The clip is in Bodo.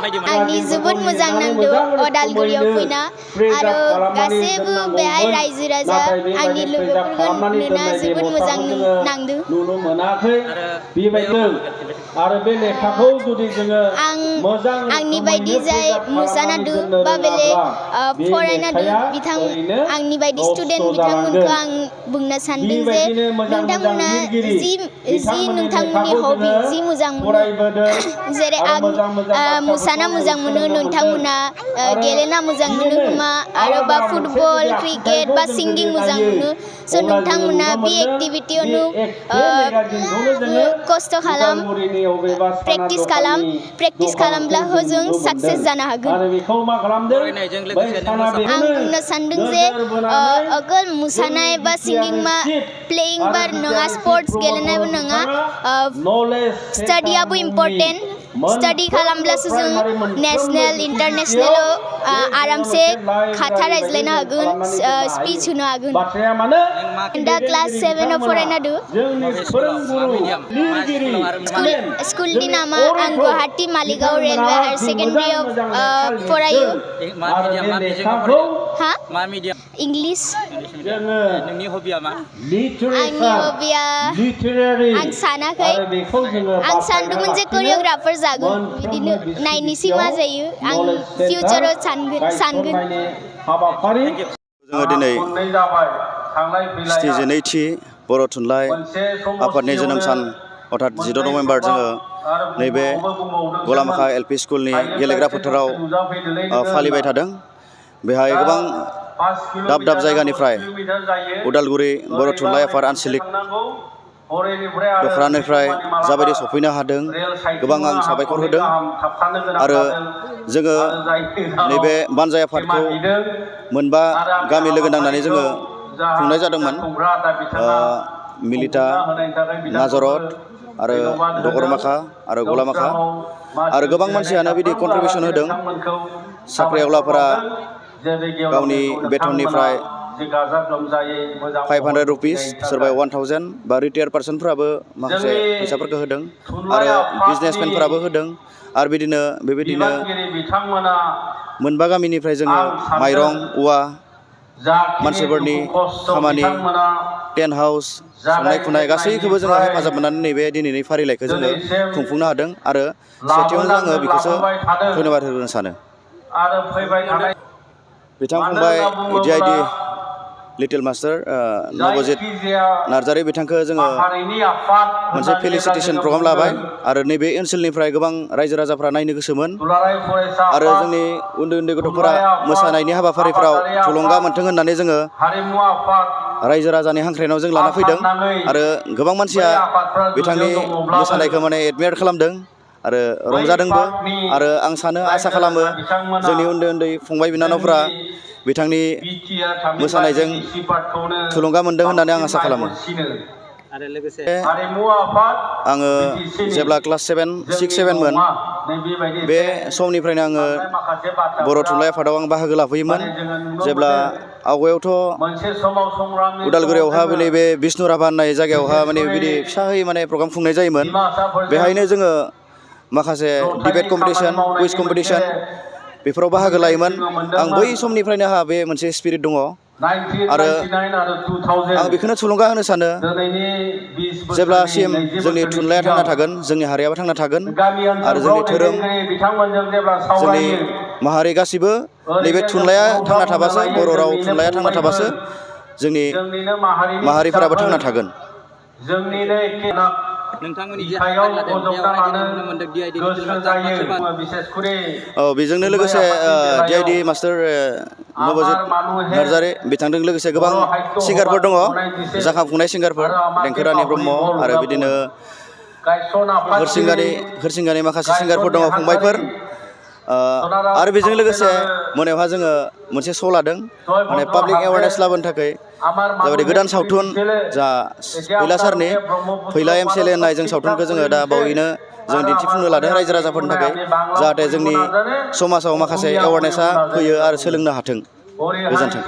आंनि जोबोद मोजां नांदों अदालगुरियाव फैना आरो गासैबो बेहाय रायजो राजा आंनि लोगोफोरखौ नुना जोबोद मोजां नांदों आंनि बायदि जाय मोसानादो बा बेले फरायनादो बिथां आंनि बायदि स्टुडेन्ट बिथांमोनखौ आं बुंनो सानदों जे नोंथांमोना जि नोंथांमोननि हबि जि मोजां मोनो जेरै आं मोसाना मोजां मोनो नोंथांमोना गेलेना मोजां मोनो खोमा आरो बा फुटबल क्रिकेट बा सिंगिं मोजां मोनो स' नोंथांमोना बे एक्टिभिटियावनो खस्थ' खालाम प्रेक्टिस खालामब्ला होजों साक्सेस जानो हागोन आं बुंनो सानदों जे अकल मोसानाय बा सिंगिं मा प्लेइं बा नङा स्पर्ट्स गेलेनायबो नङा स्टाडियाबो इम्परटेन्ट स्टाडि खालामब्लासो जों नेशनेल इन्टारनेशनेलाव आरामसे खोथा रायज्लायनो हागोन स्पिच होनो हागोन दा क्लास 7आव फरायना दं स्कुलनि नामा आं गुवाहाटी मालिगाव रेलवे हायार सेकेन्डारियाव फरायो इंलिश आंनि हबिया आं सानाखै आं सानदोंमोन जे कोरियोग्राफार जागोन बिदिनो नायनोसै मा जायो आं फिउचाराव सानगोन जोङो दिनै 62थि बर' थुनलाइ आफादनि जोनोम सान अर्थात 14 नभेम्बर जोङो नैबे गलामाखा एलपि स्कुलनि गेलेग्रा फोथाराव फालिबाय थादों बेहाय गोबां दाब दाब जायगानिफ्राय उदालगुरि बर' थुनलाइ आफाद आनसलिक दखरानिफ्राय जाबायदि सफैनो हादों गोबां आं साबायखर होदों आरो जोङो नैबे बानजाय आफादखौ मोनबा गामि लोगो नांनानै जोङो खुंनाय जादोंमोन मिलिटा नाजरत आरो दगरमाखा आरो गलामाखा आरो गोबां मानसियानो बिदि कन्ट्रिबिउसन होदों साख्रिआवलाफोरा गावनि बेथननिफ्राय 500 रुपिस सोरबा 1000 बा रिटायार पार्सनफोराबो माखासे फैसाफोरखौ होदों आरो बिजनेसमेनफोराबो होदों आरो बेबायदिनो मोनबा गामिनिफ्राय जोङो माइरं औवा मानसिफोरनि खामानि टेन्ट हाउस संनाय खुनाय गासैखौबो जोङो हेफाजाब मोननानै नैबे दिनैनि फारिलाइखौ जोङो खुंफुंनो हादों आरो सेथियावनो आङो बेखौसो धन्यबाद होनो सानो बिथां फंबाय DID little master Nabajit Narzary बिथांखौ जोङो मोनसे फेलिसिटेसन प्रग्राम लाबाय आरो नैबे ओनसोलनिफ्राय गोबां रायजो राजाफ्रा नायनो गोसोमोन आरो जोंनि उन्दै उन्दै गथ'फोरा मोसानायनि हाबाफारिफ्राव थुलुंगा मोनथों होननानै जोङो रायजो राजानि हांख्रायनायाव जों लाना फैदों आरो गोबां मानसिया बिथांनि मोसानायखौ माने एडमायार खालामदों आरो रंजादोंबो आरो आं सानो आसा खालामो जोंनि उन्दै उन्दै फंबाय बिनानावफ्रा बिथांनि मोसानायजों थुलुंगा मोनदों होननानै आं आसा खालामो आरो लोगोसे आङो जेब्ला क्लास 6-7 मोन बे समनिफ्रायनो आङो बर' थुनलाइ आफादाव आं बाहागो लाफैयोमोन जेब्ला आवगायावथ' उदालगुरियावहा नैबे बिष्णु राभा होननाय जायगायावहा माने बिदि फिसाहै माने प्रग्राम खुंनाय जायोमोन बेहायनो जोङो माखासे डिबेट कम्पिटिसन कुइज कम्पिटिसन बेफोराव बाहागो लायोमोन आं बै समनिफ्रायनो आंहा बे मोनसे स्पिरिट दङ आरो आं बेखौनो थुलुंगा होनो सानो जेब्लासिम जोंनि थुनलाइया थांना थागोन जोंनि हारियाबो थांना थागोन आरो जोंनि धोरोम जोंनि माहारि गासिबो नैबे थुनलाइया थांना थाबासो बर' राव थुनलाइया थांना थाबासो जोंनि माहारिफोराबो थांना थागोन बेजोंनो लोगोसे DID मास्टार नबजित नार्जारि बिथांजों लोगोसे गोबां सिंगारफोर दङ जाखांफुनाय सिंगारफोर देंखोरानि ब्रह्म आरो बिदिनो हरसिंगानि माखासे सिंगारफोर दङ फंबायफोर आरो बेजों लोगोसे मोनायावहा जोङो मोनसे श' लादों माने पाब्लिक एवारनेस लाबोनो थाखाय जाबायदि गोदान सावथुन जा फैला सारनि फैला MCLA होननाय जों सावथुनखौ जोङो दा बावैनो जों दिन्थिफुंनो लादों रायजो राजाफोरनि थाखाय जाहाथे जोंनि समाजाव माखासे एवारनेसा फैयो आरो सोलोंनो हाथों गोजोन्थों